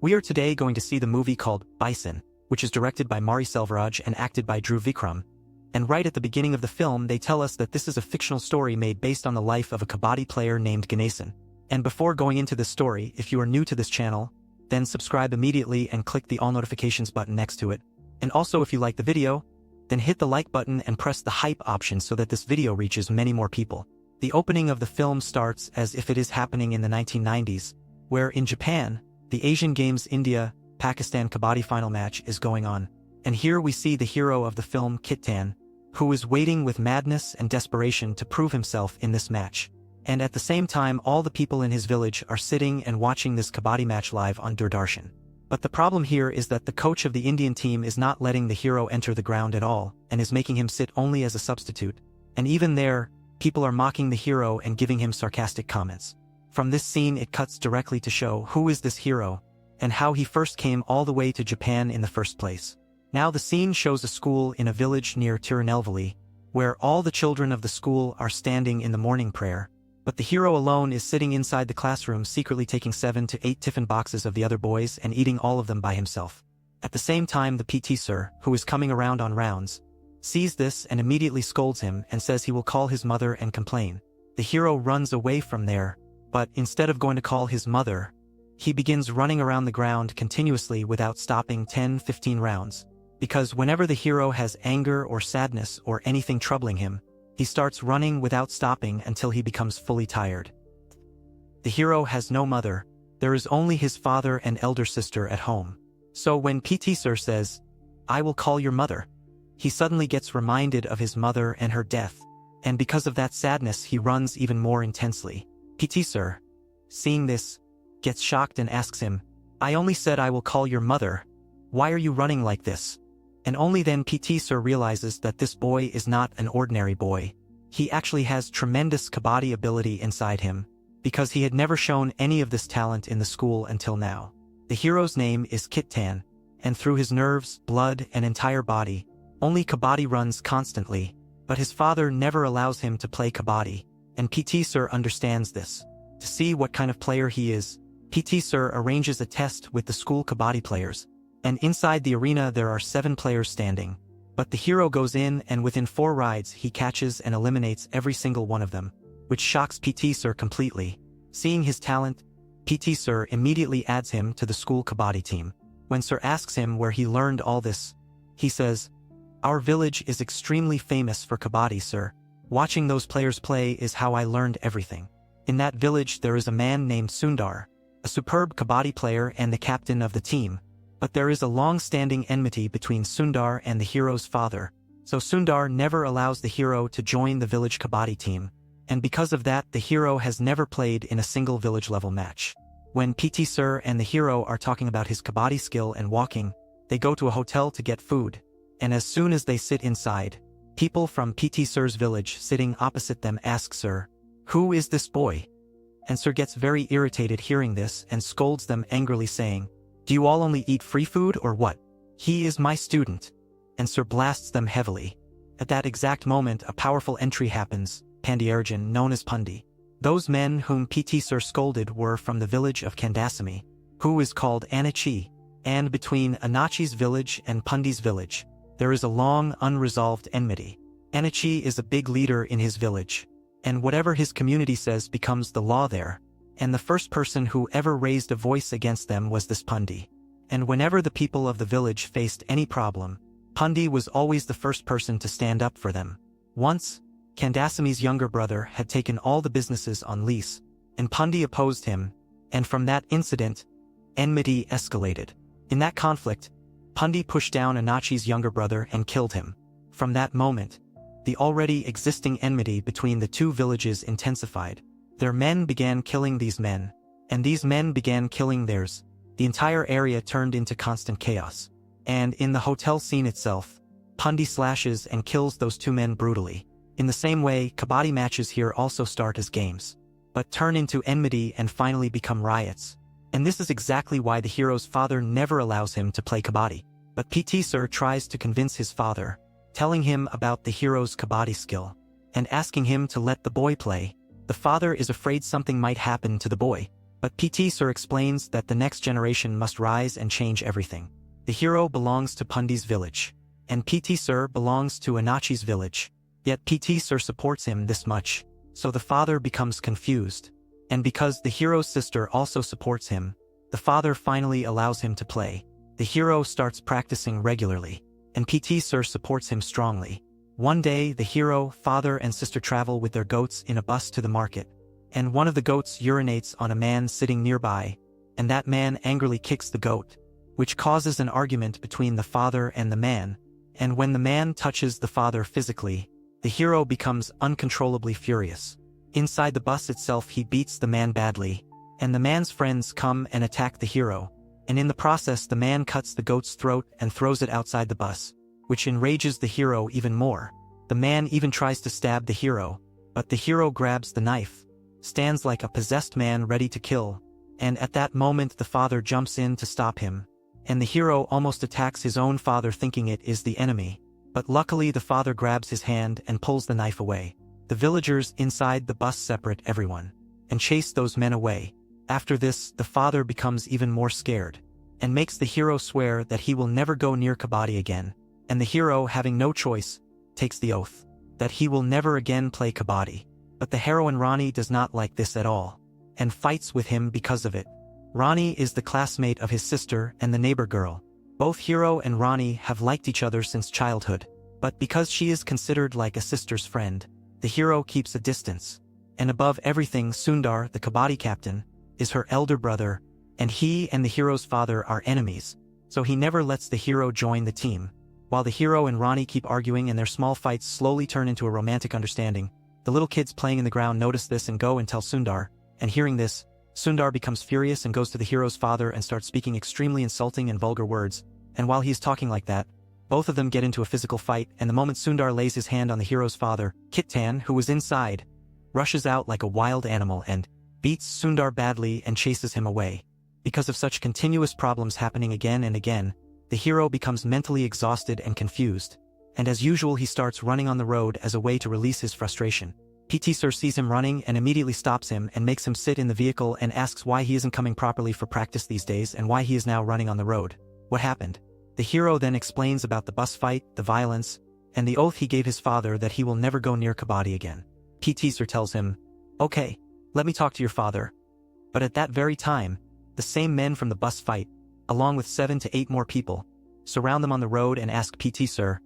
We are today going to see the movie called Bison, which is directed by Mari Selvaraj and acted by Dhruv Vikram. And right at the beginning of the film they tell us that this is a fictional story made based on the life of a Kabaddi player named Ganesan. And before going into this story, if you are new to this channel, then subscribe immediately and click the all notifications button next to it. And also if you like the video, then hit the like button and press the hype option so that this video reaches many more people. The opening of the film starts as if it is happening in the 1990s, where in Japan, the Asian Games India-Pakistan Kabaddi final match is going on. And here we see the hero of the film, Kittan, who is waiting with madness and desperation to prove himself in this match. And at the same time all the people in his village are sitting and watching this Kabaddi match live on Doordarshan. But the problem here is that the coach of the Indian team is not letting the hero enter the ground at all, and is making him sit only as a substitute. And even there, people are mocking the hero and giving him sarcastic comments. From this scene it cuts directly to show who is this hero, and how he first came all the way to Japan in the first place. Now the scene shows a school in a village near Tirunelveli, where all the children of the school are standing in the morning prayer, but the hero alone is sitting inside the classroom secretly taking 7 to 8 tiffin boxes of the other boys and eating all of them by himself. At the same time the PT sir, who is coming around on rounds, sees this and immediately scolds him and says he will call his mother and complain. The hero runs away from there, but instead of going to call his mother, he begins running around the ground continuously without stopping 10-15 rounds. Because whenever the hero has anger or sadness or anything troubling him, he starts running without stopping until he becomes fully tired. The hero has no mother, there is only his father and elder sister at home. So when PT Sir says, "I will call your mother," he suddenly gets reminded of his mother and her death, and because of that sadness he runs even more intensely. PT Sir, seeing this, gets shocked and asks him, "I only said I will call your mother. Why are you running like this?" And only then PT Sir realizes that this boy is not an ordinary boy. He actually has tremendous Kabaddi ability inside him, because he had never shown any of this talent in the school until now. The hero's name is Kittan, and through his nerves, blood, and entire body, only Kabaddi runs constantly, but his father never allows him to play Kabaddi, and PT Sir understands this. To see what kind of player he is, PT Sir arranges a test with the school Kabaddi players, and inside the arena there are 7 players standing. But the hero goes in and within 4 rides he catches and eliminates every single one of them, which shocks PT Sir completely. Seeing his talent, PT Sir immediately adds him to the school Kabaddi team. When Sir asks him where he learned all this, he says, "Our village is extremely famous for Kabaddi, sir. Watching those players play is how I learned everything. In that village there is a man named Sundar, a superb Kabaddi player and the captain of the team. But there is a long-standing enmity between Sundar and the hero's father, so Sundar never allows the hero to join the village Kabaddi team, and because of that the hero has never played in a single village-level match." When PT Sir and the hero are talking about his Kabaddi skill and walking, they go to a hotel to get food, and as soon as they sit inside, people from PT Sir's village sitting opposite them ask Sir, "Who is this boy?" And Sir gets very irritated hearing this and scolds them angrily saying, "Do you all only eat free food or what? He is my student." And Sir blasts them heavily. At that exact moment a powerful entry happens, Pandiyarjan known as Pundi. Those men whom PT Sir scolded were from the village of Kandasamy, who is called Anachi, and between Anachi's village and Pundi's village, there is a long unresolved enmity. Anachi is a big leader in his village, and whatever his community says becomes the law there. And the first person who ever raised a voice against them was this Pundi. And whenever the people of the village faced any problem, Pundi was always the first person to stand up for them. Once, Kandasamy's younger brother had taken all the businesses on lease, and Pundi opposed him, and from that incident, enmity escalated. In that conflict, Pundi pushed down Anachi's younger brother and killed him. From that moment, the already existing enmity between the two villages intensified. Their men began killing these men, and these men began killing theirs. The entire area turned into constant chaos. And in the hotel scene itself, Pundi slashes and kills those 2 men brutally. In the same way, Kabaddi matches here also start as games, but turn into enmity and finally become riots. And this is exactly why the hero's father never allows him to play Kabaddi. But PT Sir tries to convince his father, telling him about the hero's Kabaddi skill, and asking him to let the boy play. The father is afraid something might happen to the boy, But PT Sir explains that the next generation must rise and change everything. The hero belongs to Pundi's village, and PT Sir belongs to Anachi's village. Yet PT Sir supports him this much, so the father becomes confused. And because the hero's sister also supports him, the father finally allows him to play. The hero starts practicing regularly, and PT Sir supports him strongly. One day, the hero, father and sister travel with their goats in a bus to the market, and one of the goats urinates on a man sitting nearby, and that man angrily kicks the goat, which causes an argument between the father and the man, and when the man touches the father physically, the hero becomes uncontrollably furious. Inside the bus itself he beats the man badly, and the man's friends come and attack the hero, and in the process the man cuts the goat's throat and throws it outside the bus, which enrages the hero even more. The man even tries to stab the hero, but the hero grabs the knife, stands like a possessed man ready to kill, and at that moment the father jumps in to stop him, and the hero almost attacks his own father thinking it is the enemy, but luckily the father grabs his hand and pulls the knife away. The villagers inside the bus separate everyone, and chase those men away. After this, the father becomes even more scared, and makes the hero swear that he will never go near Kabaddi again, and the hero, having no choice, takes the oath that he will never again play Kabaddi. But the heroine Rani does not like this at all, and fights with him because of it. Rani is the classmate of his sister and the neighbor girl. Both hero and Rani have liked each other since childhood, but because she is considered like a sister's friend, the hero keeps a distance. And above everything, Sundar, the Kabaddi captain, is her elder brother, and he and the hero's father are enemies, so he never lets the hero join the team. While the hero and Rani keep arguing and their small fights slowly turn into a romantic understanding, the little kids playing in the ground notice this and go and tell Sundar, and hearing this, Sundar becomes furious and goes to the hero's father and starts speaking extremely insulting and vulgar words, and while he is talking like that, both of them get into a physical fight, and the moment Sundar lays his hand on the hero's father, Kittan, who was inside, rushes out like a wild animal and beats Sundar badly and chases him away. Because of such continuous problems happening again and again, the hero becomes mentally exhausted and confused, and as usual he starts running on the road as a way to release his frustration. PT Sir sees him running and immediately stops him and makes him sit in the vehicle and asks why he isn't coming properly for practice these days and why he is now running on the road. What happened? The hero then explains about the bus fight, the violence, and the oath he gave his father that he will never go near Kabaddi again. PT Sir tells him, "Okay, let me talk to your father." But at that very time, the same men from the bus fight, along with 7 to 8 more people, surround them on the road and ask PT Sir,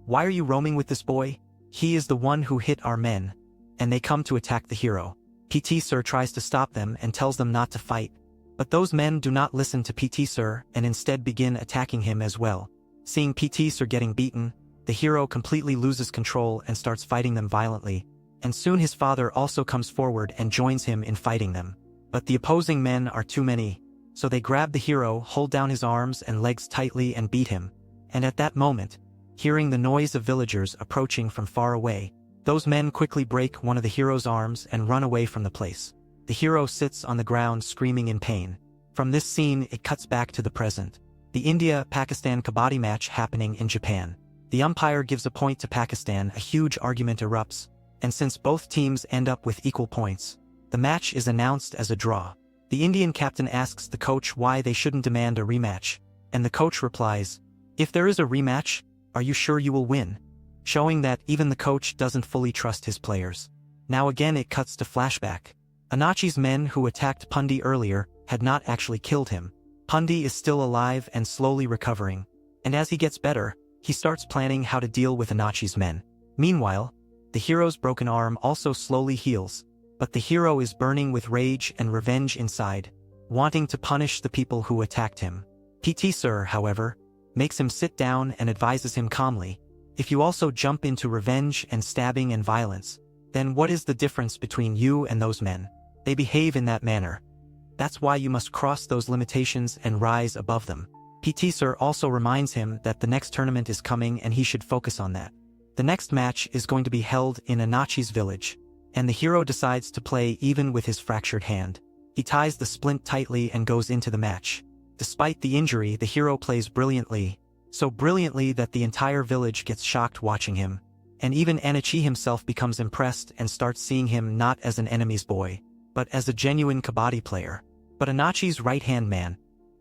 "Why are you roaming with this boy? He is the one who hit our men." And they come to attack the hero. PT Sir tries to stop them and tells them not to fight. But those men do not listen to PT Sir and instead begin attacking him as well. Seeing PT Sir getting beaten, the hero completely loses control and starts fighting them violently, and soon his father also comes forward and joins him in fighting them. But the opposing men are too many, so they grab the hero, hold down his arms and legs tightly and beat him. And at that moment, hearing the noise of villagers approaching from far away, those men quickly break one of the hero's arms and run away from the place. The hero sits on the ground screaming in pain. From this scene it cuts back to the present. The India-Pakistan Kabaddi match happening in Japan. The umpire gives a point to Pakistan, a huge argument erupts, and since both teams end up with equal points, the match is announced as a draw. The Indian captain asks the coach why they shouldn't demand a rematch, and the coach replies, "If there is a rematch, are you sure you will win?" Showing that even the coach doesn't fully trust his players. Now again it cuts to flashback. Anachi's men who attacked Pundi earlier had not actually killed him. Pundi is still alive and slowly recovering, and as he gets better, he starts planning how to deal with Anachi's men. Meanwhile, the hero's broken arm also slowly heals, but the hero is burning with rage and revenge inside, wanting to punish the people who attacked him. PT Sir, however, makes him sit down and advises him calmly, "If you also jump into revenge and stabbing and violence, then what is the difference between you and those men? They behave in that manner. That's why you must cross those limitations and rise above them." PT Sir also reminds him that the next tournament is coming and he should focus on that. The next match is going to be held in Anachi's village, and the hero decides to play even with his fractured hand. He ties the splint tightly and goes into the match. Despite the injury, the hero plays brilliantly, so brilliantly that the entire village gets shocked watching him, and even Anachi himself becomes impressed and starts seeing him not as an enemy's boy, but as a genuine Kabaddi player. But Anachi's right-hand man,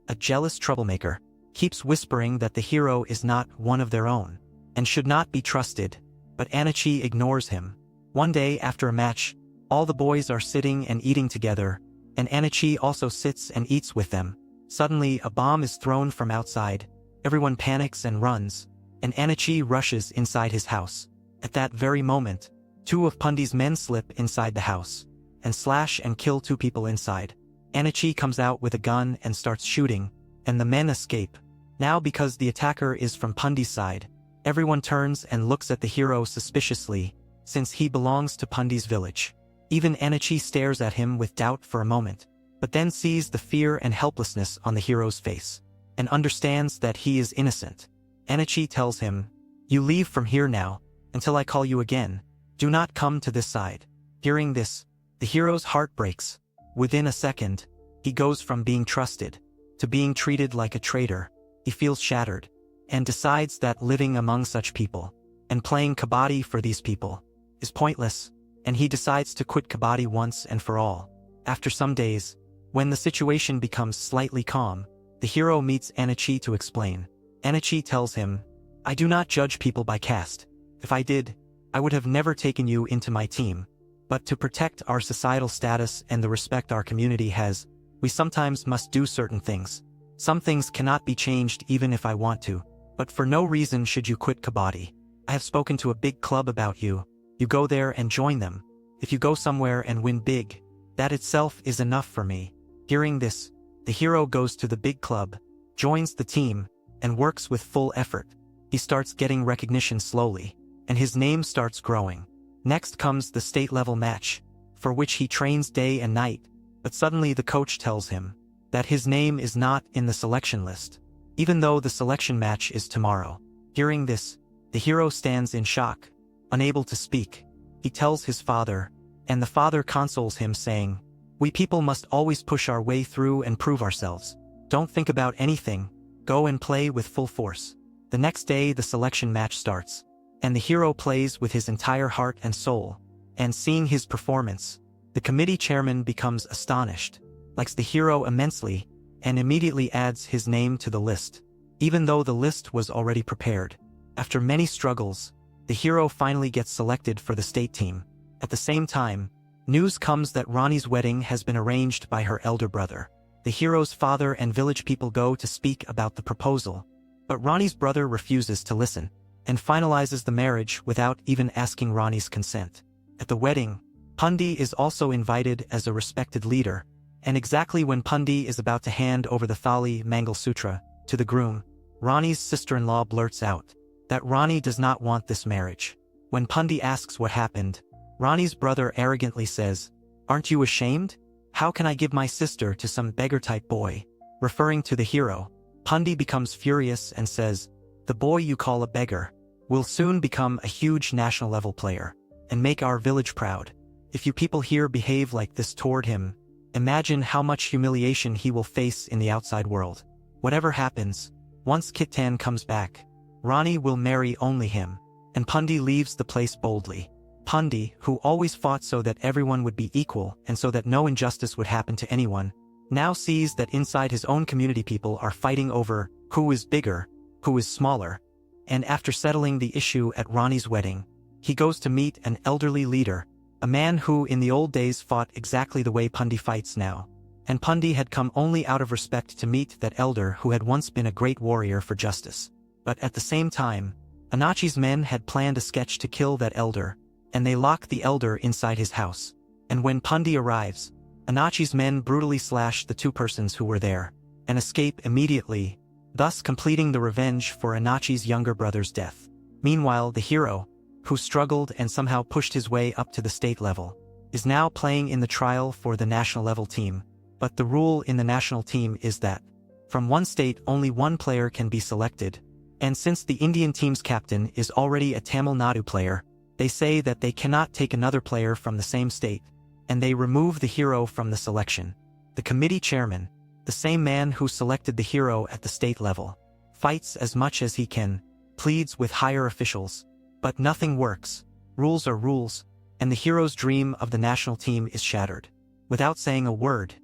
a jealous troublemaker, keeps whispering that the hero is not one of their own, and should not be trusted, but Anachi ignores him. One day after a match, all the boys are sitting and eating together, and Anachi also sits and eats with them. Suddenly a bomb is thrown from outside, everyone panics and runs, and Anachi rushes inside his house. At that very moment, 2 of Pundi's men slip inside the house, and slash and kill 2 people inside. Anachi comes out with a gun and starts shooting, and the men escape. Now because the attacker is from Pundi's side, everyone turns and looks at the hero suspiciously, since he belongs to Pundi's village. Even Anachi stares at him with doubt for a moment, but then sees the fear and helplessness on the hero's face, and understands that he is innocent. Anachi tells him, "You leave from here now, until I call you again. Do not come to this side." Hearing this, the hero's heart breaks. Within a second, he goes from being trusted to being treated like a traitor. He feels shattered, and decides that living among such people, and playing Kabaddi for these people, is pointless, and he decides to quit Kabaddi once and for all. After some days, when the situation becomes slightly calm, the hero meets Anachi to explain. Anachi tells him, "I do not judge people by caste. If I did, I would have never taken you into my team. But to protect our societal status and the respect our community has, we sometimes must do certain things. Some things cannot be changed even if I want to, but for no reason should you quit Kabaddi. I have spoken to a big club about you. You go there and join them. If you go somewhere and win big, that itself is enough for me." Hearing this, the hero goes to the big club, joins the team, and works with full effort. He starts getting recognition slowly, and his name starts growing. Next comes the state-level match, for which he trains day and night, but suddenly the coach tells him that his name is not in the selection list, even though the selection match is tomorrow. Hearing this, the hero stands in shock, unable to speak. He tells his father, and the father consoles him saying, "We people must always push our way through and prove ourselves. Don't think about anything, go and play with full force." The next day the selection match starts, and the hero plays with his entire heart and soul, and seeing his performance, the committee chairman becomes astonished, likes the hero immensely, and immediately adds his name to the list, even though the list was already prepared. After many struggles, the hero finally gets selected for the state team. At the same time, news comes that Rani's wedding has been arranged by her elder brother. The hero's father and village people go to speak about the proposal, but Rani's brother refuses to listen, and finalizes the marriage without even asking Rani's consent. At the wedding, Pundi is also invited as a respected leader, and exactly when Pundi is about to hand over the Thali Mangal Sutra to the groom, Rani's sister-in-law blurts out that Rani does not want this marriage. When Pundi asks what happened, Rani's brother arrogantly says, "Aren't you ashamed? How can I give my sister to some beggar-type boy?" Referring to the hero, Pundi becomes furious and says, "The boy you call a beggar will soon become a huge national-level player, and make our village proud. If you people here behave like this toward him, imagine how much humiliation he will face in the outside world. Whatever happens, once Kitan comes back, Rani will marry only him." And Pundi leaves the place boldly. Pundi, who always fought so that everyone would be equal and so that no injustice would happen to anyone, now sees that inside his own community people are fighting over who is bigger, who is smaller, and after settling the issue at Rani's wedding, he goes to meet an elderly leader, a man who in the old days fought exactly the way Pundi fights now. And Pundi had come only out of respect to meet that elder who had once been a great warrior for justice. But at the same time, Anachi's men had planned a sketch to kill that elder, and they lock the elder inside his house. And when Pundi arrives, Anachi's men brutally slash the 2 persons who were there, and escape immediately, thus completing the revenge for Anachi's younger brother's death. Meanwhile, the hero, who struggled and somehow pushed his way up to the state level, is now playing in the trial for the national level team. But the rule in the national team is that, from one state only one player can be selected, and since the Indian team's captain is already a Tamil Nadu player, they say that they cannot take another player from the same state, and they remove the hero from the selection. The committee chairman, the same man who selected the hero at the state level, fights as much as he can, pleads with higher officials, but nothing works. Rules are rules, and the hero's dream of the national team is shattered. Without saying a word,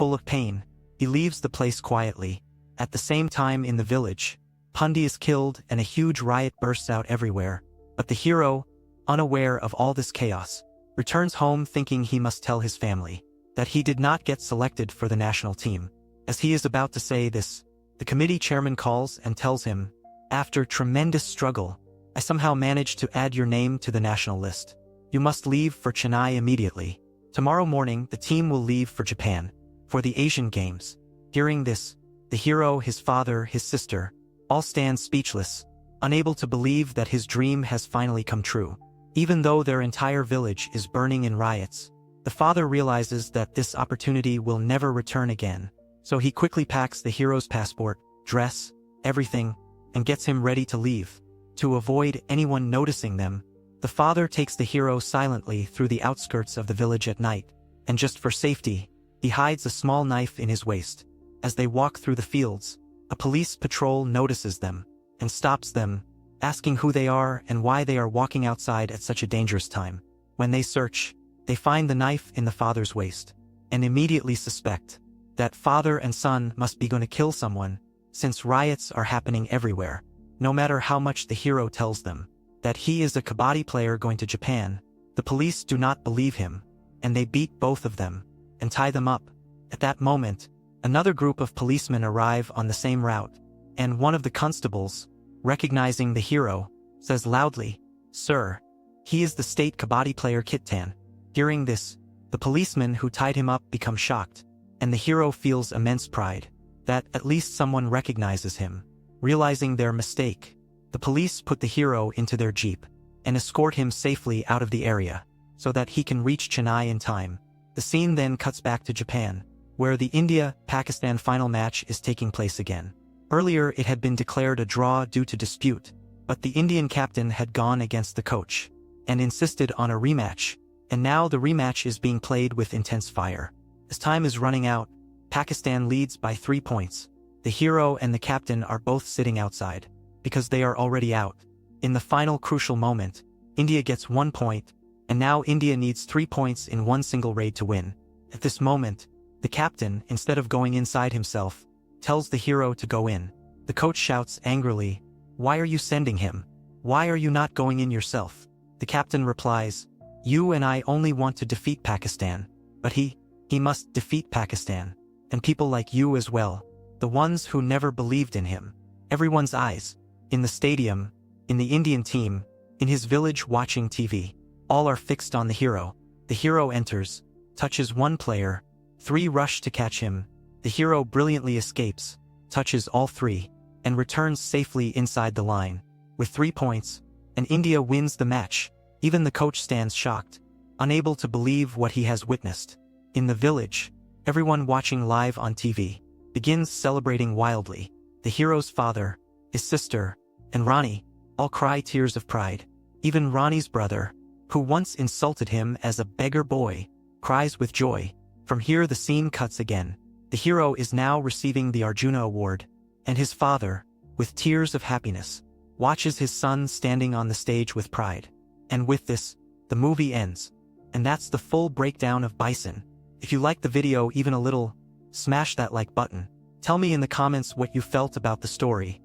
full of pain, he leaves the place quietly. At the same time in the village, Pundi is killed and a huge riot bursts out everywhere. But the hero, unaware of all this chaos, returns home thinking he must tell his family that he did not get selected for the national team. As he is about to say this, the committee chairman calls and tells him, "After tremendous struggle, I somehow managed to add your name to the national list. You must leave for Chennai immediately. Tomorrow morning the team will leave for Japan, for the Asian Games." Hearing this, the hero, his father, his sister, all stand speechless, unable to believe that his dream has finally come true. Even though their entire village is burning in riots, the father realizes that this opportunity will never return again. So he quickly packs the hero's passport, dress, everything, and gets him ready to leave. To avoid anyone noticing them, the father takes the hero silently through the outskirts of the village at night, and just for safety, he hides a small knife in his waist. As they walk through the fields, a police patrol notices them and stops them, asking who they are and why they are walking outside at such a dangerous time. When they search, they find the knife in the father's waist, and immediately suspect that father and son must be going to kill someone, since riots are happening everywhere. No matter how much the hero tells them that he is a Kabaddi player going to Japan, the police do not believe him, and they beat both of them and tie them up. At that moment, another group of policemen arrive on the same route, and one of the constables, recognizing the hero, says loudly, "Sir, he is the state Kabaddi player Kitan." Hearing this, the policeman who tied him up becomes shocked, and the hero feels immense pride that at least someone recognizes him. Realizing their mistake, the police put the hero into their jeep and escort him safely out of the area so that he can reach Chennai in time. The scene then cuts back to Japan, where the India-Pakistan final match is taking place again. Earlier it had been declared a draw due to dispute, but the Indian captain had gone against the coach and insisted on a rematch, and now the rematch is being played with intense fire. As time is running out, Pakistan leads by 3 points. The hero and the captain are both sitting outside, because they are already out. In the final crucial moment, India gets 1 point, and now India needs 3 points in one single raid to win. At this moment, the captain, instead of going inside himself, tells the hero to go in. The coach shouts angrily, "Why are you sending him? Why are you not going in yourself?" The captain replies, "You and I only want to defeat Pakistan, but he must defeat Pakistan, and people like you as well, the ones who never believed in him." Everyone's eyes, in the stadium, in the Indian team, in his village watching TV, all are fixed on the hero. The hero enters, touches one player, 3 rush to catch him. The hero brilliantly escapes, touches all 3, and returns safely inside the line. With 3 points, and India wins the match. Even the coach stands shocked, unable to believe what he has witnessed. In the village, everyone watching live on TV begins celebrating wildly. The hero's father, his sister, and Rani all cry tears of pride. Even Rani's brother, who once insulted him as a beggar boy, cries with joy. From here the scene cuts again. The hero is now receiving the Arjuna Award, and his father, with tears of happiness, watches his son standing on the stage with pride. And with this, the movie ends. And that's the full breakdown of Bison. If you liked the video even a little, smash that like button. Tell me in the comments what you felt about the story.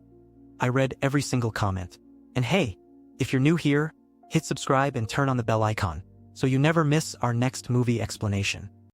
I read every single comment. And hey, if you're new here, hit subscribe and turn on the bell icon, so you never miss our next movie explanation.